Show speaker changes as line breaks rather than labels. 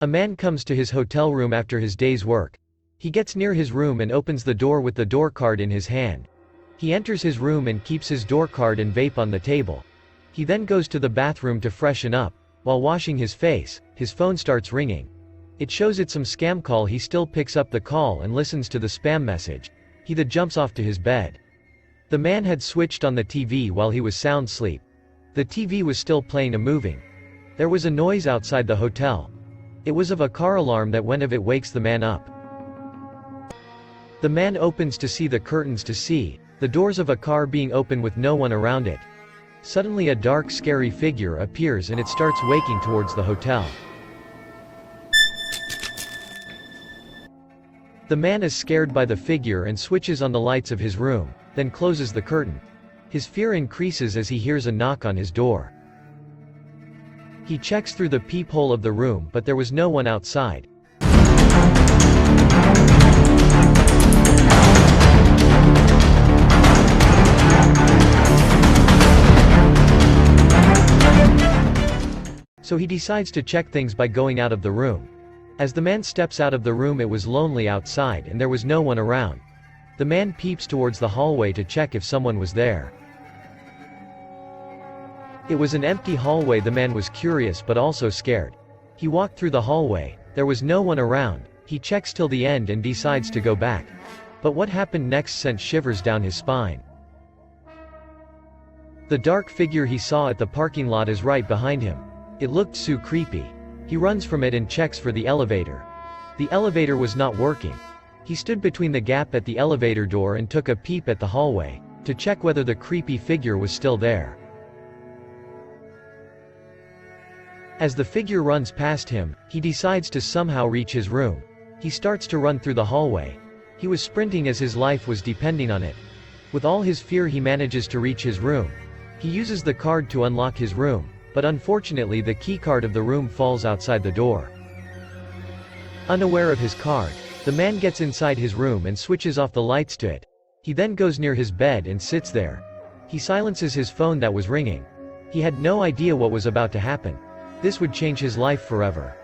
A man comes to his hotel room after his day's work. He gets near his room and opens the door with the door card in his hand. He enters his room and keeps his door card and vape on the table. He then goes to the bathroom to freshen up. While washing his face, his phone starts ringing. It shows it's some scam call. He still picks up the call and listens to the spam message. He then jumps off to his bed. The man had switched on the TV while he was sound asleep. The TV was still playing a movie. There was a noise outside the hotel. It was of a car alarm that went off. It wakes the man up. The man opens to see the curtains to see the doors of a car being open with no one around it. Suddenly a dark scary figure appears and it starts waking towards the hotel. The man is scared by the figure and switches on the lights of his room, then closes the curtain. His fear increases as he hears a knock on his door. He checks through the peephole of the room, but there was no one outside. So he decides to check things by going out of the room. As the man steps out of the room, it was lonely outside and there was no one around. The man peeps towards the hallway to check if someone was there. It was an empty hallway. The man was curious but also scared. He walked through the hallway. There was no one around. He checks till the end and decides to go back. But what happened next sent shivers down his spine. The dark figure he saw at the parking lot is right behind him. It looked so creepy. He runs from it and checks for the elevator. The elevator was not working. He stood between the gap at the elevator door and took a peep at the hallway, to check whether the creepy figure was still there. As the figure runs past him, he decides to somehow reach his room. He starts to run through the hallway. He was sprinting as his life was depending on it. With all his fear, he manages to reach his room. He uses the card to unlock his room, but unfortunately the key card of the room falls outside the door. Unaware of his card, the man gets inside his room and switches off the lights to it. He then goes near his bed and sits there. He silences his phone that was ringing. He had no idea what was about to happen. This would change his life forever.